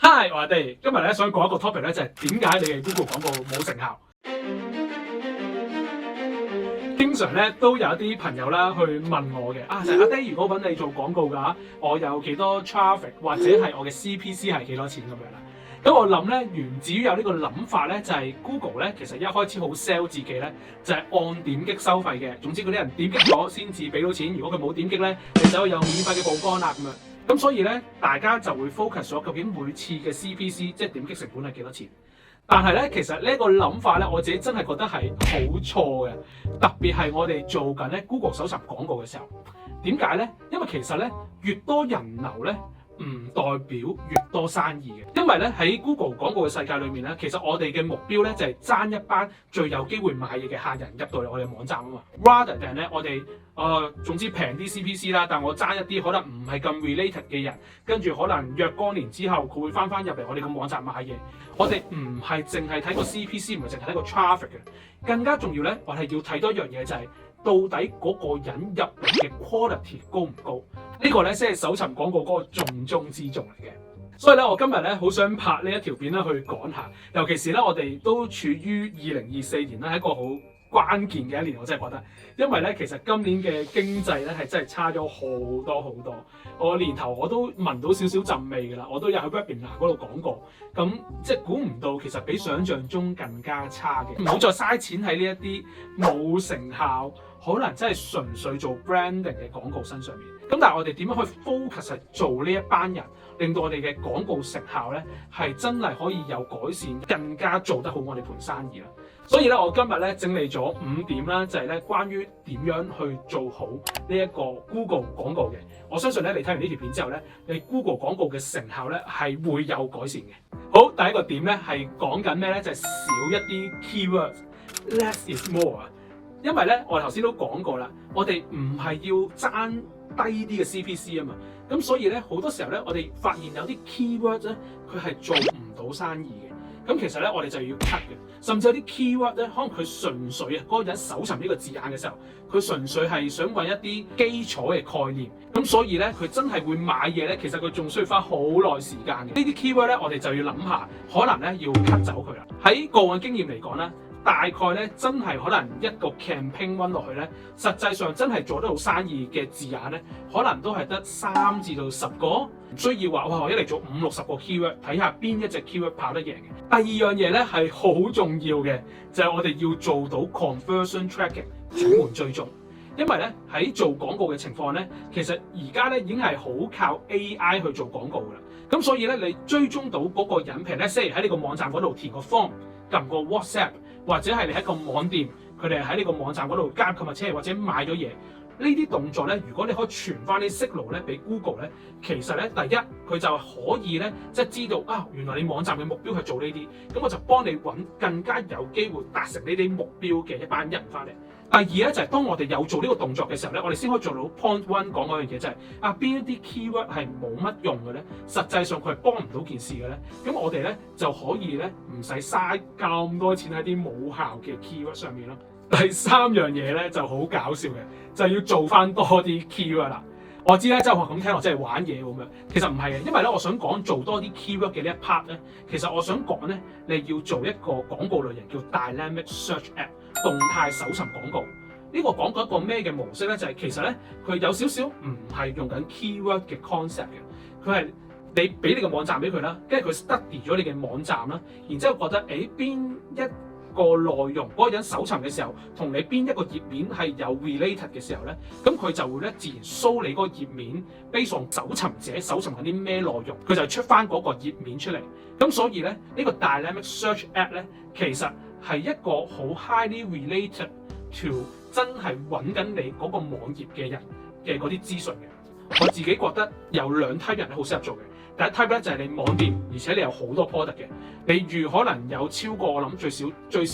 Hi，我哋今日咧想講一個 topic 咧，就係點解你嘅 Google 廣告冇成效？經常咧都有一啲朋友啦去問我嘅，阿爹，如果揾你做廣告㗎，我有幾多 traffic 或者係我嘅 CPC 係幾多錢咁樣啦？咁我諗咧，源自於有呢個諗法咧，就係 Google 咧其實一開始好 sell 自己咧，就係按點擊收費嘅。總之嗰啲人點擊咗先至俾到錢，如果佢冇點擊咧，你就有免費嘅曝光啦咁樣。咁所以咧，大家就會 focus 咗究竟每次嘅 CPC 即係點擊成本係幾多錢？但係咧，其實呢一個諗法咧，我自己真係覺得係好錯嘅。特別係我哋做緊咧 Google 搜尋廣告嘅時候，點解咧？因為其實咧，越多人流咧，唔代表越多生意嘅。因為咧喺 Google 廣告嘅世界裏面咧，其實我哋嘅目標咧就係爭一班最有機會買嘢嘅客人入到嚟我哋網站啊嘛。Rather than 咧，我哋總之平啲 CPC 啦，但我爭一啲可能唔係咁 related 嘅人，跟住可能若干年之後佢會翻入嚟我哋個網站買嘢。我哋唔係淨係睇個 CPC，唔係淨係睇個 traffic 嘅，更加重要咧，我係要睇多一樣嘢就係、到底嗰個人入嚟嘅 quality 高唔高？呢個咧先係搜尋廣告嗰個重中之重嚟嘅。所以咧，我今日咧好想拍呢一條片咧去講下，尤其是咧我哋都處於2024年咧，係一個好關鍵嘅一年，我真係覺得，因為咧其實今年嘅經濟咧係真係差咗好多好多。我年頭我都聞到少少陣味㗎啦，我都有喺 Webinar 嗰度講過，咁即係估唔到其實比想像中更加差嘅。唔好再嘥錢喺呢一啲冇成效，可能真係純粹做 branding 嘅廣告身上面。咁但係我哋點樣可以 focus 係做呢一班人，令到我哋嘅廣告成效咧係真係可以有改善，更加做得好我哋盤生意啦。所以咧，我今日咧整理咗5點啦，就係咧關於點樣去做好呢一個 Google 廣告嘅。我相信咧，你睇完呢條片之後咧，你 Google 廣告嘅成效咧係會有改善嘅。好，第一個點咧係講緊咩咧？就係少一啲 keywords，less is more 啊。因為咧，我頭先都講過啦，我哋唔係要爭低啲嘅 CPC 啊嘛。咁所以咧，好多時候咧，我哋發現有啲 keywords 咧，佢係做唔到生意嘅。咁其實咧，我哋就要 cut 嘅。甚至有啲 keyword 咧，可能佢純粹嗰個人搜尋呢個字眼嘅時候，佢純粹係想揾一啲基礎嘅概念。咁所以咧，佢真係會買嘢咧，其實佢仲需要花好耐時間嘅。呢啲 keyword 咧，我哋就要諗下，可能咧要 cut 走佢啦。喺個案經驗嚟講咧，大概咧真係可能一個 campaign run 落去咧，實際上真係做得好生意嘅字眼咧，可能都係得3至到10個，唔需要話哇我一嚟做50-60個 keyword， 睇下邊一隻 keyword 跑得贏嘅。第二樣嘢咧係好重要嘅，就係我哋要做到 conversion tracking 轉換追蹤。因為咧喺做廣告嘅情況咧，其實而家咧已經係好靠 AI 去做廣告噶啦。咁所以咧，你追蹤到嗰個人，譬如咧，即係喺你個網站嗰度填個 form， 撳個 WhatsApp， 或者係你喺個網店，佢哋喺呢個網站嗰度加購物車或者買咗嘢，呢啲動作咧，如果你可以傳翻啲 signal 咧俾 Google 咧，其實咧第一佢就可以咧即係知道啊，原來你網站嘅目標係做呢啲，咁我就幫你揾更加有機會達成呢啲目標嘅一班人翻嚟。第二咧就係當我哋有做呢個動作嘅時候咧，我哋先可以做到 point one 講嗰樣嘢，就係邊一啲 keyword 係冇乜用嘅咧，實際上佢係幫唔到件事嘅咧，咁我哋咧就可以咧唔使嘥咁多錢喺啲冇效嘅 keyword 上面咯。第3樣嘢咧就好搞笑嘅，就係要做翻多啲 keyword 啦。我知咧，即係話咁聽落真係玩嘢咁樣，其實唔係嘅，因為咧我想講做多啲 keyword 嘅呢一 part 咧，其實我想講咧，你要做一個廣告類型叫 Dynamic Search Ad 動態搜尋廣告。呢個講過一個咩嘅模式咧？就係其實咧佢有少少唔係用緊 keyword 嘅 concept 嘅，佢係你俾你個網站俾佢啦，跟住佢 study 咗你嘅網站啦，然之後覺得邊一個內容嗰個人搜尋嘅時候，同你邊一個頁面係有 related 嘅時候咧，咁佢就會咧自然 show 你嗰個頁面 based on 搜尋者搜尋緊啲咩內容，佢就出翻嗰個頁面出嚟。咁所以咧呢個 Dynamic Search Ad 咧，其實係一個好 highly related to 真係揾緊你嗰個網頁嘅人嘅嗰啲資訊嘅。我自己覺得有2 type 人咧好適合做嘅。第一 type 咧就係你網店，而且你有好多 product 嘅，例如可能有超過我諗最少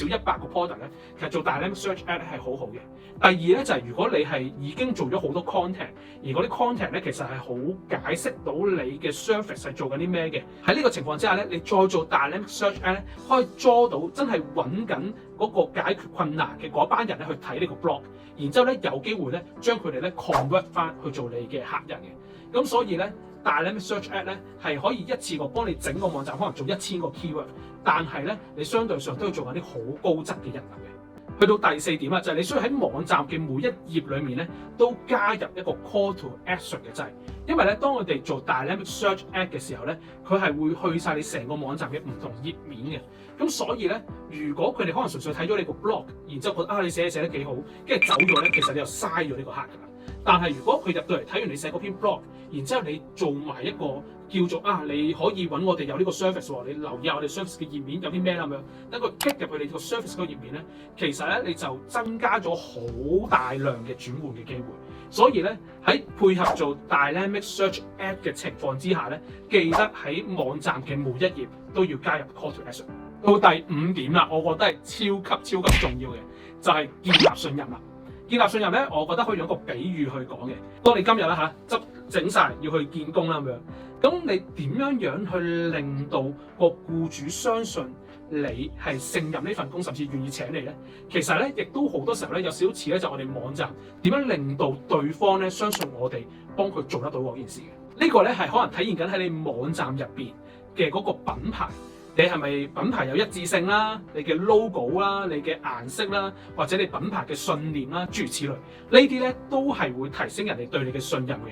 100個 product 咧，其實做 Dynamic Search Ad 係好好嘅。第二咧就係如果你係已經做咗好多 content， 而嗰啲 content 咧其實係好解釋到你嘅 service 係做緊啲咩嘅，喺呢個情況之下咧，你再做 Dynamic Search Ad 咧，可以抓到真係揾緊嗰個解決困難嘅嗰班人咧去睇呢個 blog， 然之後咧有機會咧將佢哋咧 convert 翻去做你嘅客人嘅。咁所以咧 Dynamic Search Ad 咧係可以一次過幫你整個網站可能做1000個 keyword， 但係咧你相對上都要做緊啲好高質嘅引流嘅。去到第4點啦，就係你需要喺網站嘅每一頁裡面咧都加入一個 Call to Action 嘅掣，因為咧當我哋做 Dynamic Search Ad 嘅時候咧，佢係會去晒你成個網站嘅唔同頁面嘅。咁所以咧，如果佢哋可能純粹睇咗你個 blog， 然之後覺得你寫得幾好，跟住走咗咧，其實你就嘥咗呢個客㗎啦。但係如果佢入到嚟睇完你寫嗰篇 blog， 然之後你做埋一個叫做你可以揾我哋有呢個 service 喎，你留意下我哋 service 嘅頁面有啲咩啦咁樣，等佢 click 入去你個 service 嗰個頁面咧，其實咧你就增加咗好大量嘅轉換嘅機會。所以咧喺配合做 Dynamic Search Ad 嘅情況之下咧，記得喺網站嘅每一頁都要加入 Call to Action。到第5點啦，我覺得係超級重要嘅，就係建立信任啦。建立信任咧，我覺得可以用一個比喻去講嘅。當你今日啦執整晒要去見工啦咁樣，咁你點樣去令到個僱主相信你係勝任呢份工，甚至願意請你咧？其實咧，亦都好多時候咧有少少似咧，就我哋網站點樣令到對方咧相信我哋幫佢做得到嗰件事嘅。呢個咧係可能體現緊喺你網站入邊嘅嗰個品牌。你係咪品牌有一致性啦？你嘅 logo 啦，你嘅顏色啦，或者你品牌嘅信念啦，諸如此類，呢啲咧都係會提升人哋對你嘅信任嘅。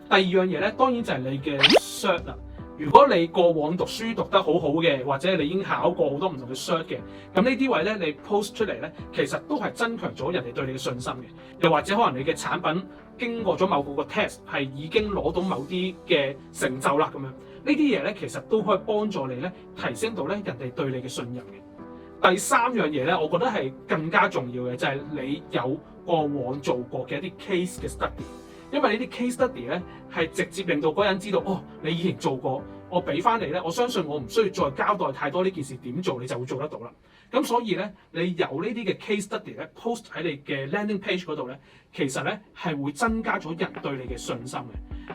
第二樣嘢咧，當然就係你嘅 cert 啦。如果你過往讀書讀得好好嘅，或者你已經考過好多唔同嘅 cert 嘅，咁呢啲位咧你 post 出嚟咧，其實都係增強咗人哋對你嘅信心嘅。又或者可能你嘅產品經過咗某個 test 係已經攞到某啲嘅成就啦咁樣。呢啲嘢咧，其實都可以幫助你咧提升到咧人哋對你嘅信任嘅。第3樣嘢咧，我覺得係更加重要嘅，就係你有過往做過嘅一啲 case 嘅 study，因為呢啲 case study 咧係直接令到嗰人知道，你以前做過，我俾翻你咧，我相信我唔需要再交代太多呢件事點做，你就會做得到啦。咁所以咧，你有呢啲嘅 case study 咧 post 喺你嘅 landing page 嗰度咧，其實咧係會增加咗人對你嘅信心嘅。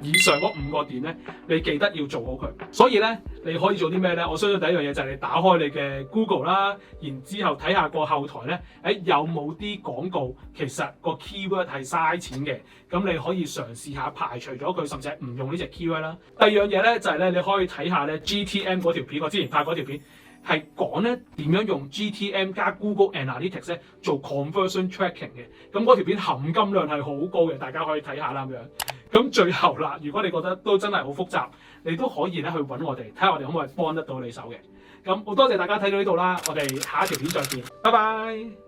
以上嗰5個點咧，你記得要做好佢。所以咧，你可以做啲咩咧？我相信第一樣嘢就係你打開你嘅 Google 啦，然之後睇下個後台咧，有冇啲廣告其實個 keyword 係嘥錢嘅，咁你可以嘗試下排除咗佢，甚至係唔用呢隻 keyword 啦。第二樣嘢咧就係咧，你可以睇下咧 GTM 嗰條片，我之前拍嗰條片。係講咧點樣用 GTM 加 Google Analytics 咧做 conversion tracking 嘅，咁嗰條片含金量係好高嘅，大家可以睇下啦咁樣。咁最後啦，如果你覺得都真係好複雜，你都可以咧去揾我哋，睇下我哋可唔可以幫得到你手嘅。咁好多謝大家睇到呢度啦，我哋下一條片再見，拜拜。